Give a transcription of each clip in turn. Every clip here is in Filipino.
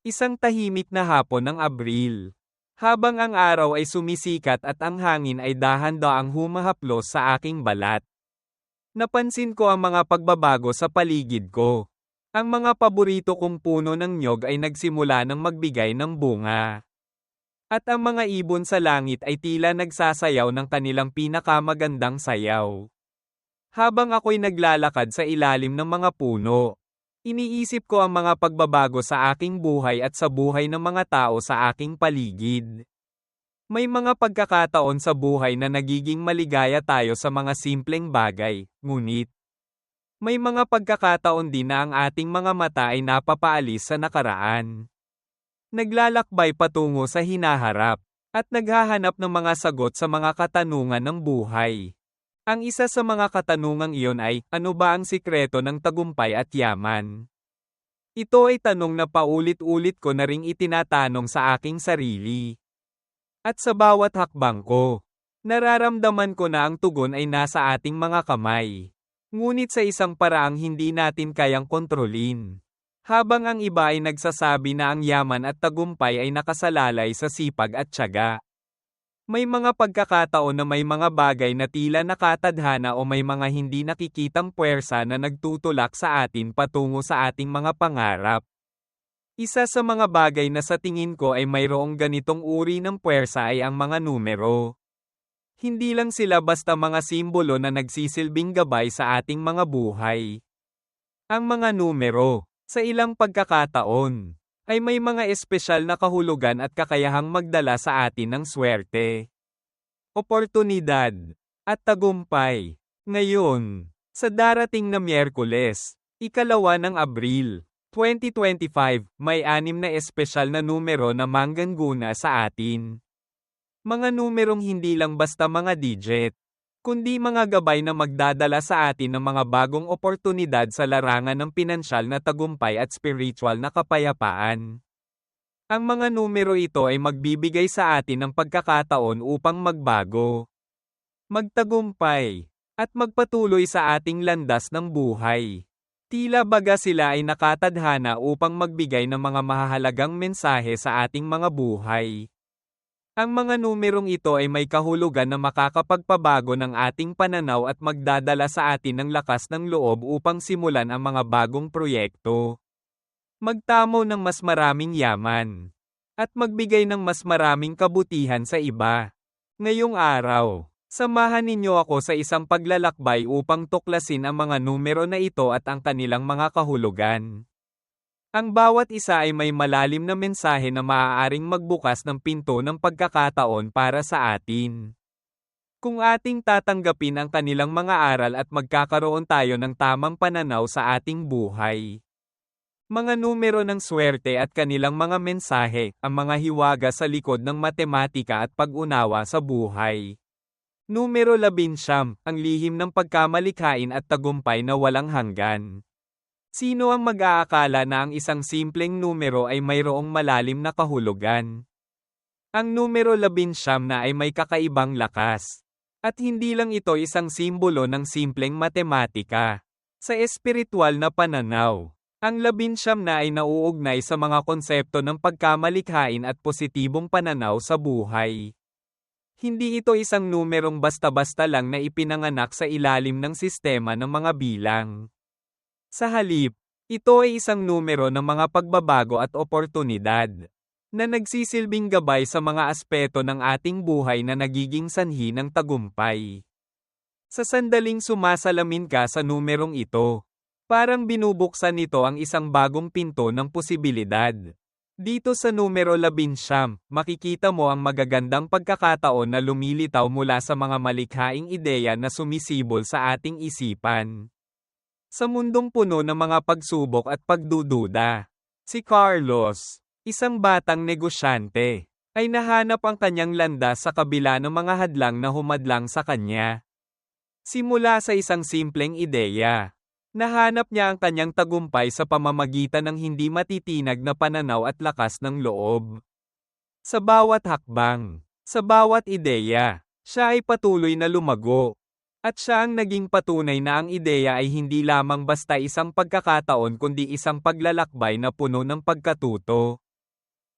Isang tahimik na hapon ng Abril. Habang ang araw ay sumisikat at ang hangin ay dahan-daang humahaplos sa aking balat. Napansin ko ang mga pagbabago sa paligid ko. Ang mga paborito kong puno ng nyog ay nagsimula ng magbigay ng bunga. At ang mga ibon sa langit ay tila nagsasayaw ng kanilang pinakamagandang sayaw. Habang ako'y naglalakad sa ilalim ng mga puno, iniisip ko ang mga pagbabago sa aking buhay at sa buhay ng mga tao sa aking paligid. May mga pagkakataon sa buhay na nagiging maligaya tayo sa mga simpleng bagay, ngunit may mga pagkakataon din na ang ating mga mata ay napapaalis sa nakaraan. Naglalakbay patungo sa hinaharap, at naghahanap ng mga sagot sa mga katanungan ng buhay. Ang isa sa mga katanungang iyon ay, ano ba ang sikreto ng tagumpay at yaman? Ito ay tanong na paulit-ulit ko na ring itinatanong sa aking sarili. At sa bawat hakbang ko, nararamdaman ko na ang tugon ay nasa ating mga kamay. Ngunit sa isang paraang hindi natin kayang kontrolin. Habang ang iba ay nagsasabi na ang yaman at tagumpay ay nakasalalay sa sipag at tiyaga. May mga pagkakataon na may mga bagay na tila nakatadhana o may mga hindi nakikitang puwersa na nagtutulak sa atin patungo sa ating mga pangarap. Isa sa mga bagay na sa tingin ko ay mayroong ganitong uri ng puwersa ay ang mga numero. Hindi lang sila basta mga simbolo na nagsisilbing gabay sa ating mga buhay. Ang mga numero, sa ilang pagkakataon, ay may mga espesyal na kahulugan at kakayahang magdala sa atin ng swerte, oportunidad, at tagumpay. Ngayon, sa darating na Miyerkules, 2 ng Abril, 2025, may 6 na espesyal na numero na mangganguna sa atin. Mga numerong hindi lang basta mga digit, kundi mga gabay na magdadala sa atin ng mga bagong oportunidad sa larangan ng pinansyal na tagumpay at spiritual na kapayapaan. Ang mga numero ito ay magbibigay sa atin ng pagkakataon upang magbago, magtagumpay, at magpatuloy sa ating landas ng buhay. Tila baga sila ay nakatadhana upang magbigay ng mga mahahalagang mensahe sa ating mga buhay. Ang mga numerong ito ay may kahulugan na makakapagpabago ng ating pananaw at magdadala sa atin ng lakas ng loob upang simulan ang mga bagong proyekto. Magtamo ng mas maraming yaman. At magbigay ng mas maraming kabutihan sa iba. Ngayong araw, samahan ninyo ako sa isang paglalakbay upang tuklasin ang mga numero na ito at ang kanilang mga kahulugan. Ang bawat isa ay may malalim na mensahe na maaaring magbukas ng pinto ng pagkakataon para sa atin. Kung ating tatanggapin ang kanilang mga aral at magkakaroon tayo ng tamang pananaw sa ating buhay. Mga numero ng swerte at kanilang mga mensahe, ang mga hiwaga sa likod ng matematika at pag-unawa sa buhay. Numero 11, ang lihim ng pagkamalikhain at tagumpay na walang hanggan. Sino ang mag-aakala na ang isang simpleng numero ay mayroong malalim na kahulugan? Ang numero 11 na ay may kakaibang lakas. At hindi lang ito isang simbolo ng simpleng matematika. Sa espiritual na pananaw, ang 11 na ay nauugnay sa mga konsepto ng pagkamalikhain at positibong pananaw sa buhay. Hindi ito isang numerong basta-basta lang na ipinanganak sa ilalim ng sistema ng mga bilang. Sa halip, ito ay isang numero ng mga pagbabago at oportunidad, na nagsisilbing gabay sa mga aspeto ng ating buhay na nagiging sanhi ng tagumpay. Sa sandaling sumasalamin ka sa numerong ito, parang binubuksan nito ang isang bagong pinto ng posibilidad. Dito sa numero 11, makikita mo ang magagandang pagkakataon na lumilitaw mula sa mga malikhaing ideya na sumisibol sa ating isipan. Sa mundong puno ng mga pagsubok at pagdududa, si Carlos, isang batang negosyante, ay nahanap ang kanyang landas sa kabila ng mga hadlang na humadlang sa kanya. Simula sa isang simpleng ideya, nahanap niya ang kanyang tagumpay sa pamamagitan ng hindi matitinag na pananaw at lakas ng loob. Sa bawat hakbang, sa bawat ideya, siya ay patuloy na lumago. At siya ang naging patunay na ang ideya ay hindi lamang basta isang pagkakataon kundi isang paglalakbay na puno ng pagkatuto,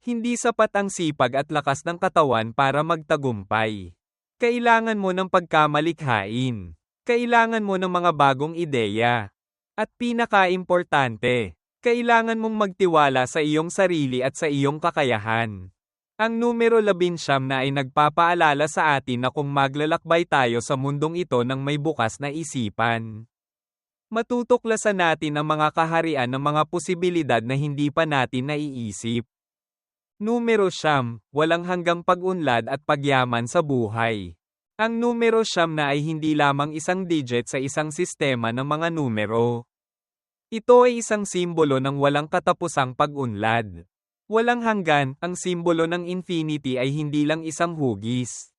Hindi sapat ang sipag at lakas ng katawan para magtagumpay. Kailangan mo ng pagkamalikhain. Kailangan mo ng mga bagong ideya. At pinakaimportante, kailangan mong magtiwala sa iyong sarili at sa iyong kakayahan. Ang numero 19 na ay nagpapaalala sa atin na kung maglalakbay tayo sa mundong ito ng may bukas na isipan, matutuklasan natin ang mga kaharian ng mga posibilidad na hindi pa natin naiisip. Numero 9, walang hanggang pag-unlad at pagyaman sa buhay. Ang numero 9 na ay hindi lamang isang digit sa isang sistema ng mga numero. Ito ay isang simbolo ng walang katapusang pag-unlad. Walang hanggan, ang simbolo ng infinity ay hindi lang isang hugis,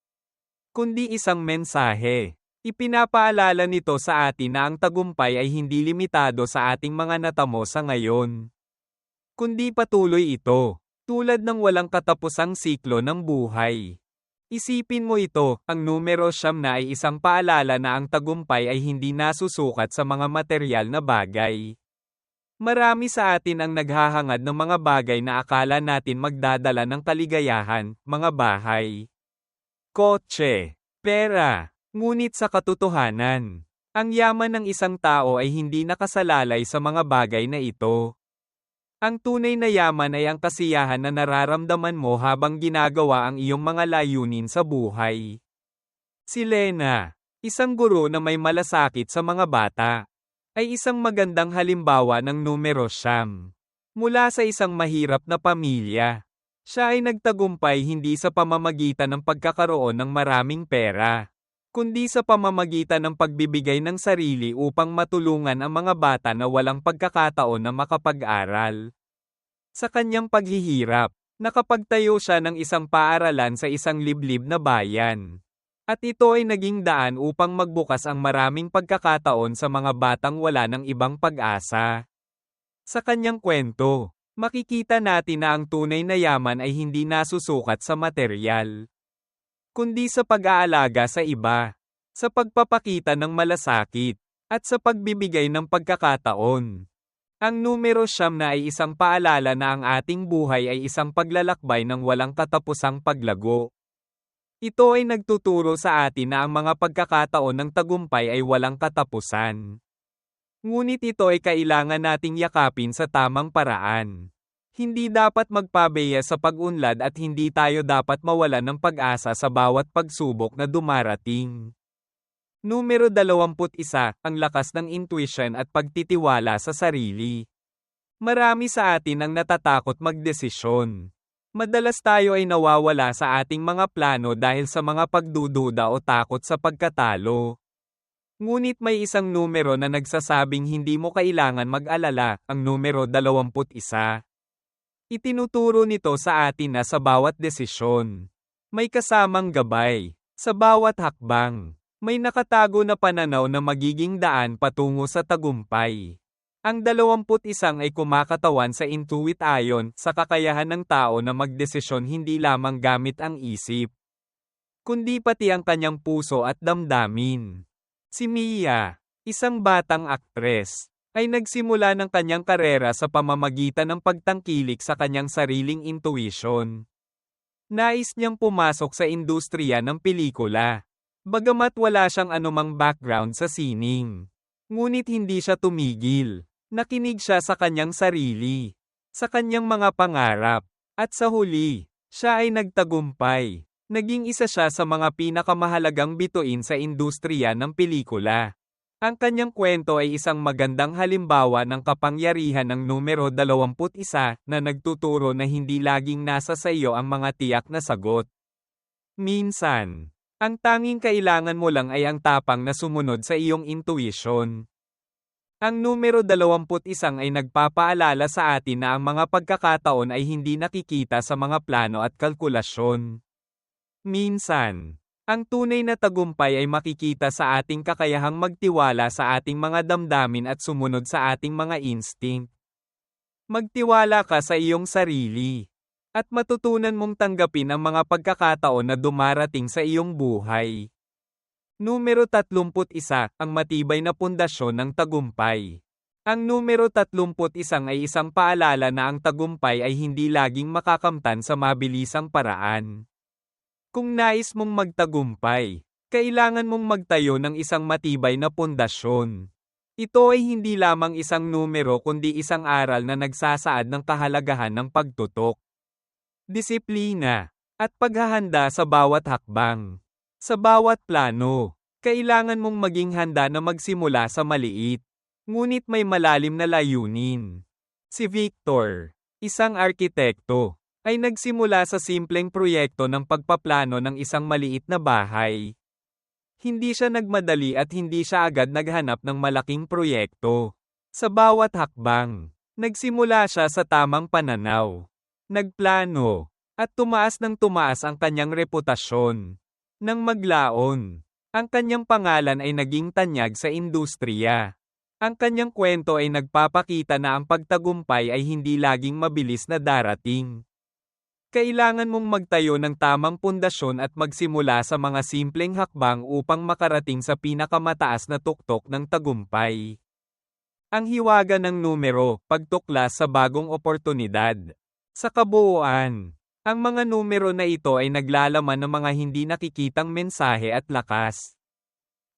kundi isang mensahe. Ipinapaalala nito sa atin na ang tagumpay ay hindi limitado sa ating mga natamo sa ngayon, kundi patuloy ito, tulad ng walang katapusang siklo ng buhay. Isipin mo ito, ang numero 9 na ay isang paalala na ang tagumpay ay hindi nasusukat sa mga materyal na bagay. Marami sa atin ang naghahangad ng mga bagay na akala natin magdadala ng kaligayahan, mga bahay, kotse, pera. Ngunit sa katotohanan, ang yaman ng isang tao ay hindi nakasalalay sa mga bagay na ito. Ang tunay na yaman ay ang kasiyahan na nararamdaman mo habang ginagawa ang iyong mga layunin sa buhay. Si Lena, isang guro na may malasakit sa mga bata, ay isang magandang halimbawa ng numero 9. Mula sa isang mahirap na pamilya, siya ay nagtagumpay hindi sa pamamagitan ng pagkakaroon ng maraming pera, kundi sa pamamagitan ng pagbibigay ng sarili upang matulungan ang mga bata na walang pagkakataon na makapag-aral. Sa kanyang paghihirap, nakapagtayo siya ng isang paaralan sa isang liblib na bayan. At ito ay naging daan upang magbukas ang maraming pagkakataon sa mga batang wala ng ibang pag-asa. Sa kanyang kwento, makikita natin na ang tunay na yaman ay hindi nasusukat sa materyal, kundi sa pag-aalaga sa iba, sa pagpapakita ng malasakit, at sa pagbibigay ng pagkakataon. Ang numero 9 na ay isang paalala na ang ating buhay ay isang paglalakbay ng walang katapusang paglago. Ito ay nagtuturo sa atin na ang mga pagkakataon ng tagumpay ay walang katapusan. Ngunit ito ay kailangan nating yakapin sa tamang paraan. Hindi dapat magpabeya sa pag-unlad at hindi tayo dapat mawalan ng pag-asa sa bawat pagsubok na dumarating. Numero 21, ang lakas ng intuition at pagtitiwala sa sarili. Marami sa atin ang natatakot magdesisyon. Madalas tayo ay nawawala sa ating mga plano dahil sa mga pagdududa o takot sa pagkatalo. Ngunit may isang numero na nagsasabing hindi mo kailangan mag-alala, ang numero 21. Itinuturo nito sa atin na sa bawat desisyon, may kasamang gabay. Sa bawat hakbang, may nakatago na pananaw na magiging daan patungo sa tagumpay. Ang 21 ay kumakatawan sa intuit ayon sa kakayahan ng tao na magdesisyon hindi lamang gamit ang isip, kundi pati ang kanyang puso at damdamin. Si Mia, isang batang aktres, ay nagsimula ng kanyang karera sa pamamagitan ng pagtangkilik sa kanyang sariling intuition. Nais niyang pumasok sa industriya ng pelikula, bagamat wala siyang anumang background sa sining. Ngunit hindi siya tumigil. Nakinig siya sa kanyang sarili, sa kanyang mga pangarap, at sa huli, siya ay nagtagumpay. Naging isa siya sa mga pinakamahalagang bituin sa industriya ng pelikula. Ang kanyang kwento ay isang magandang halimbawa ng kapangyarihan ng numero 21 na nagtuturo na hindi laging nasa sa iyo ang mga tiyak na sagot. Minsan, ang tanging kailangan mo lang ay ang tapang na sumunod sa iyong intuition. Ang numero 21 ay nagpapaalala sa atin na ang mga pagkakataon ay hindi nakikita sa mga plano at kalkulasyon. Minsan, ang tunay na tagumpay ay makikita sa ating kakayahang magtiwala sa ating mga damdamin at sumunod sa ating mga instinct. Magtiwala ka sa iyong sarili, at matutunan mong tanggapin ang mga pagkakataon na dumarating sa iyong buhay. Numero 31, ang matibay na pundasyon ng tagumpay. Ang numero 31 ay isang paalala na ang tagumpay ay hindi laging makakamtan sa mabilisang paraan. Kung nais mong magtagumpay, kailangan mong magtayo ng isang matibay na pundasyon. Ito ay hindi lamang isang numero kundi isang aral na nagsasaad ng kahalagahan ng pagtutok, disiplina, at paghahanda sa bawat hakbang. Sa bawat plano, kailangan mong maging handa na magsimula sa maliit, ngunit may malalim na layunin. Si Victor, isang arkitekto, ay nagsimula sa simpleng proyekto ng pagpaplano ng isang maliit na bahay. Hindi siya nagmadali at hindi siya agad naghanap ng malaking proyekto. Sa bawat hakbang, nagsimula siya sa tamang pananaw. Nagplano, at tumaas ng tumaas ang kanyang reputasyon. Nang maglaon, ang kanyang pangalan ay naging tanyag sa industriya. Ang kanyang kwento ay nagpapakita na ang pagtagumpay ay hindi laging mabilis na darating. Kailangan mong magtayo ng tamang pundasyon at magsimula sa mga simpleng hakbang upang makarating sa pinakamataas na tuktok ng tagumpay. Ang hiwaga ng numero, pagtuklas sa bagong oportunidad. Sa kabuuan, ang mga numero na ito ay naglalaman ng mga hindi nakikitang mensahe at lakas.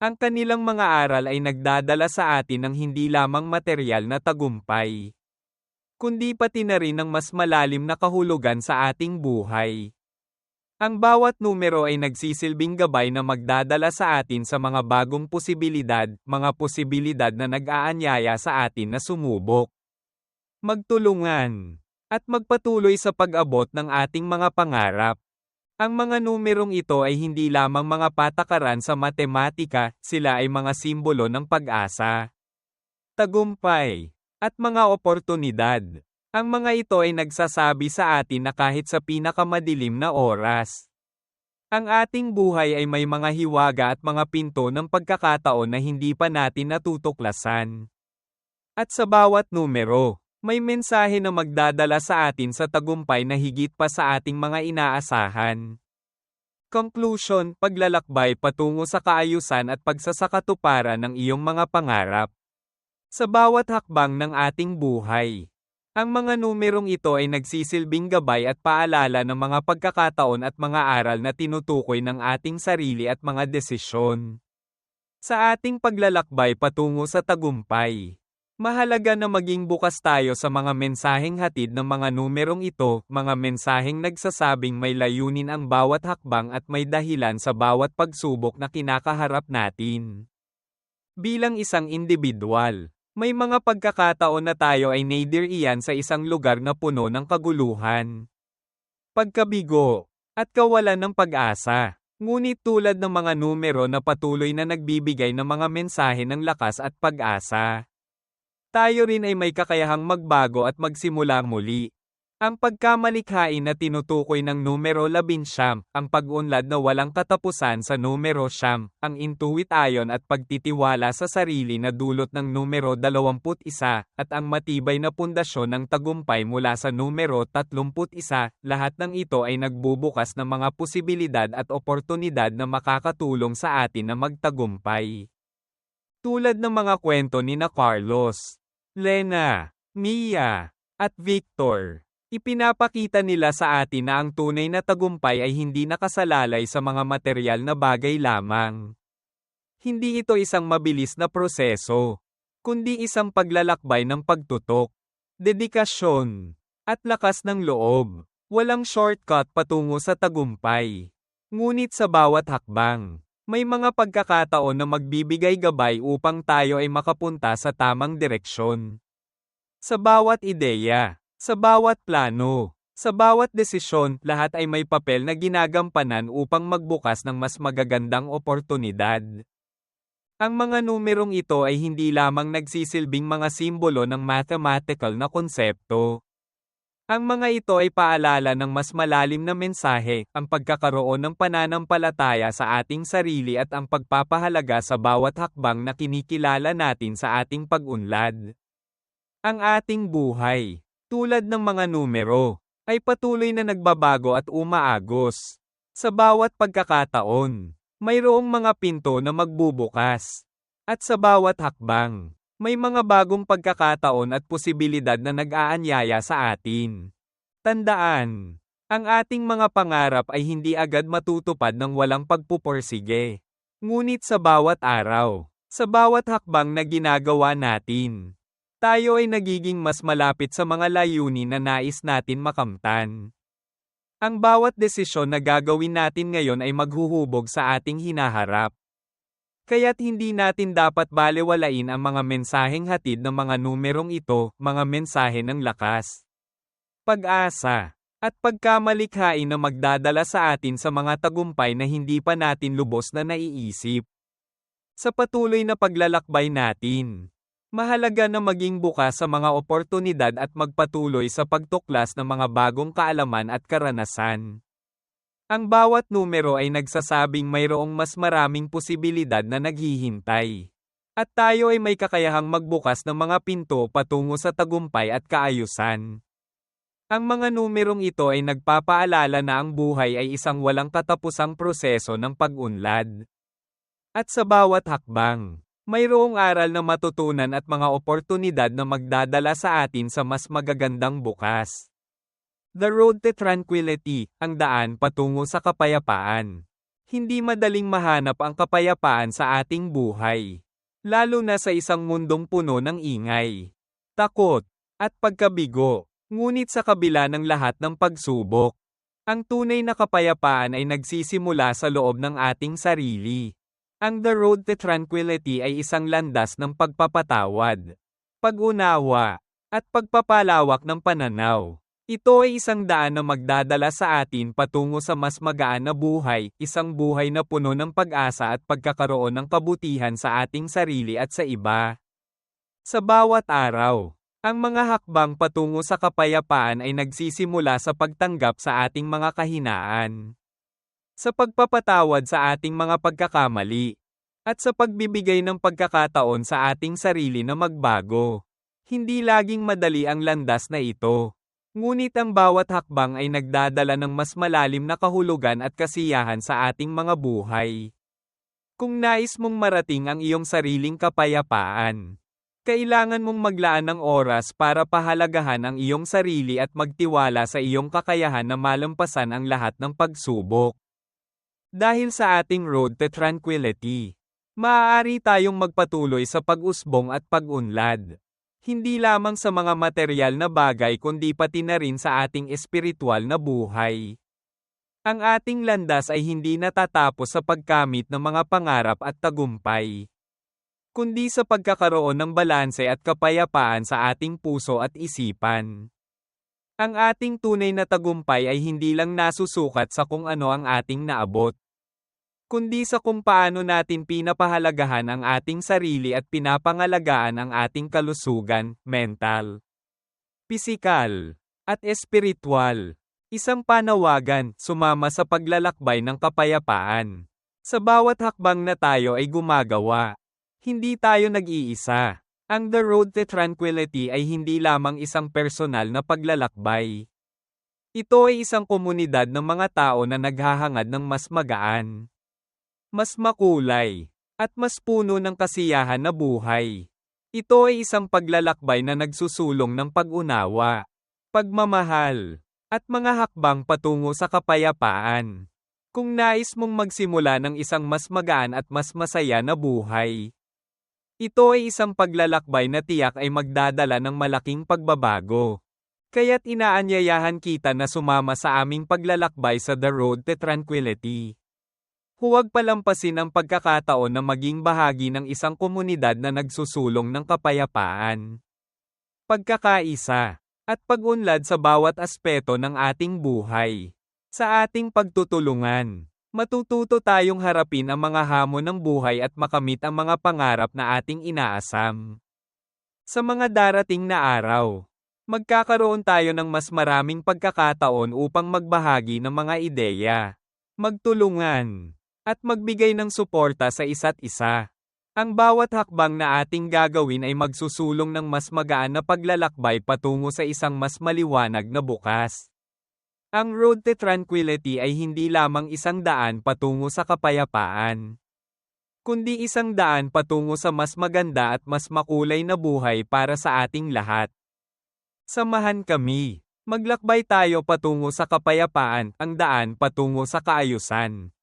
Ang kanilang mga aral ay nagdadala sa atin ng hindi lamang materyal na tagumpay, kundi pati na rin ng mas malalim na kahulugan sa ating buhay. Ang bawat numero ay nagsisilbing gabay na magdadala sa atin sa mga bagong mga posibilidad na nag-aanyaya sa atin na sumubok, magtulungan, at magpatuloy sa pag-abot ng ating mga pangarap. Ang mga numerong ito ay hindi lamang mga patakaran sa matematika, sila ay mga simbolo ng pag-asa, tagumpay, at mga oportunidad. Ang mga ito ay nagsasabi sa atin na kahit sa pinakamadilim na oras, ang ating buhay ay may mga hiwaga at mga pinto ng pagkakataon na hindi pa natin natutuklasan. At sa bawat numero, may mensahe na magdadala sa atin sa tagumpay na higit pa sa ating mga inaasahan. Conclusion, paglalakbay patungo sa kaayusan at pagsasakatuparan ng iyong mga pangarap. Sa bawat hakbang ng ating buhay, ang mga numerong ito ay nagsisilbing gabay at paalala ng mga pagkakataon at mga aral na tinutukoy ng ating sarili at mga desisyon. Sa ating paglalakbay patungo sa tagumpay, mahalaga na maging bukas tayo sa mga mensaheng hatid ng mga numerong ito, mga mensaheng nagsasabing may layunin ang bawat hakbang at may dahilan sa bawat pagsubok na kinakaharap natin. Bilang isang individual, may mga pagkakataon na tayo ay naidiriyan sa isang lugar na puno ng kaguluhan, pagkabigo, at kawalan ng pag-asa. Ngunit tulad ng mga numero na patuloy na nagbibigay ng mga mensahe ng lakas at pag-asa, tayo rin ay may kakayahang magbago at magsimula muli. Ang pagkamalikhain na tinutukoy ng numero 11, ang pag-unlad na walang katapusan sa numero 9, ang intuition at pagtitiwala sa sarili na dulot ng numero 21, at ang matibay na pundasyon ng tagumpay mula sa numero 31, lahat ng ito ay nagbubukas ng mga posibilidad at oportunidad na makakatulong sa atin na magtagumpay. Tulad ng mga kwento ni Carlos, Lena, Mia, at Victor, ipinapakita nila sa atin na ang tunay na tagumpay ay hindi nakasalalay sa mga materyal na bagay lamang. Hindi ito isang mabilis na proseso, kundi isang paglalakbay ng pagtutok, dedikasyon, at lakas ng loob. Walang shortcut patungo sa tagumpay. Ngunit sa bawat hakbang, may mga pagkakataon na magbibigay gabay upang tayo ay makapunta sa tamang direksyon. Sa bawat ideya, sa bawat plano, sa bawat desisyon, lahat ay may papel na ginagampanan upang magbukas ng mas magagandang oportunidad. Ang mga numerong ito ay hindi lamang nagsisilbing mga simbolo ng mathematical na konsepto. Ang mga ito ay paalala ng mas malalim na mensahe, ang pagkakaroon ng pananampalataya sa ating sarili at ang pagpapahalaga sa bawat hakbang na kinikilala natin sa ating pag-unlad. Ang ating buhay, tulad ng mga numero, ay patuloy na nagbabago at umaagos. Sa bawat pagkakataon, mayroong mga pinto na magbubukas. At sa bawat hakbang, May mga bagong pagkakataon at posibilidad na nag-aanyaya sa atin. Tandaan, ang ating mga pangarap ay hindi agad matutupad ng walang pagpupursige. Ngunit sa bawat araw, sa bawat hakbang na ginagawa natin, tayo ay nagiging mas malapit sa mga layunin na nais natin makamtan. Ang bawat desisyon na gagawin natin ngayon ay maghuhubog sa ating hinaharap. Kaya't hindi natin dapat balewalain ang mga mensaheng hatid ng mga numerong ito, mga mensahe ng lakas, pag-asa, at pagkamalikhain na magdadala sa atin sa mga tagumpay na hindi pa natin lubos na naiisip. Sa patuloy na paglalakbay natin, mahalaga na maging bukas sa mga oportunidad at magpatuloy sa pagtuklas ng mga bagong kaalaman at karanasan. Ang bawat numero ay nagsasabing mayroong mas maraming posibilidad na naghihintay. At tayo ay may kakayahang magbukas ng mga pinto patungo sa tagumpay at kaayusan. Ang mga numerong ito ay nagpapaalala na ang buhay ay isang walang katapusang proseso ng pag-unlad. At sa bawat hakbang, mayroong aral na matutunan at mga oportunidad na magdadala sa atin sa mas magagandang bukas. The road to tranquility, ang daan patungo sa kapayapaan. Hindi madaling mahanap ang kapayapaan sa ating buhay, lalo na sa isang mundong puno ng ingay, takot, at pagkabigo. Ngunit sa kabila ng lahat ng pagsubok, ang tunay na kapayapaan ay nagsisimula sa loob ng ating sarili. Ang The Road to Tranquility ay isang landas ng pagpapatawad, pag-unawa, at pagpapalawak ng pananaw. Ito ay isang daan na magdadala sa atin patungo sa mas magaan na buhay, isang buhay na puno ng pag-asa at pagkakaroon ng kabutihan sa ating sarili at sa iba. Sa bawat araw, ang mga hakbang patungo sa kapayapaan ay nagsisimula sa pagtanggap sa ating mga kahinaan, sa pagpapatawad sa ating mga pagkakamali, at sa pagbibigay ng pagkakataon sa ating sarili na magbago. Hindi laging madali ang landas na ito. Ngunit ang bawat hakbang ay nagdadala ng mas malalim na kahulugan at kasiyahan sa ating mga buhay. Kung nais mong marating ang iyong sariling kapayapaan, kailangan mong maglaan ng oras para pahalagahan ang iyong sarili at magtiwala sa iyong kakayahan na malampasan ang lahat ng pagsubok. Dahil sa ating road to tranquility, maaari tayong magpatuloy sa pag-usbong at pag-unlad. Hindi lamang sa mga material na bagay kundi pati na rin sa ating espiritual na buhay. Ang ating landas ay hindi natatapos sa pagkamit ng mga pangarap at tagumpay, kundi sa pagkakaroon ng balanse at kapayapaan sa ating puso at isipan. Ang ating tunay na tagumpay ay hindi lang nasusukat sa kung ano ang ating naabot, kundi sa kung paano natin pinapahalagahan ang ating sarili at pinapangalagaan ang ating kalusugan, mental, pisikal, at espiritual. Isang panawagan, sumama sa paglalakbay ng kapayapaan. Sa bawat hakbang na tayo ay gumagawa, hindi tayo nag-iisa. Ang The Road to Tranquility ay hindi lamang isang personal na paglalakbay. Ito ay isang komunidad ng mga tao na naghahangad ng mas magaan, mas makulay, at mas puno ng kasiyahan na buhay. Ito ay isang paglalakbay na nagsusulong ng pag-unawa, pagmamahal, at mga hakbang patungo sa kapayapaan. Kung nais mong magsimula ng isang mas magaan at mas masaya na buhay, ito ay isang paglalakbay na tiyak ay magdadala ng malaking pagbabago. Kaya't inaanyayahan kita na sumama sa aming paglalakbay sa The Road to Tranquility. Huwag palampasin ang pagkakataon na maging bahagi ng isang komunidad na nagsusulong ng kapayapaan, pagkakaisa, at pag-unlad sa bawat aspeto ng ating buhay. Sa ating pagtutulungan, matututo tayong harapin ang mga hamon ng buhay at makamit ang mga pangarap na ating inaasam. Sa mga darating na araw, magkakaroon tayo ng mas maraming pagkakataon upang magbahagi ng mga ideya, magtulungan, at magbigay ng suporta sa isa't isa. Ang bawat hakbang na ating gagawin ay magsusulong ng mas magaan na paglalakbay patungo sa isang mas maliwanag na bukas. Ang Road to Tranquility ay hindi lamang isang daan patungo sa kapayapaan. kundi isang daan patungo sa mas maganda at mas makulay na buhay para sa ating lahat. Samahan kami. Maglakbay tayo patungo sa kapayapaan, ang daan patungo sa kaayusan.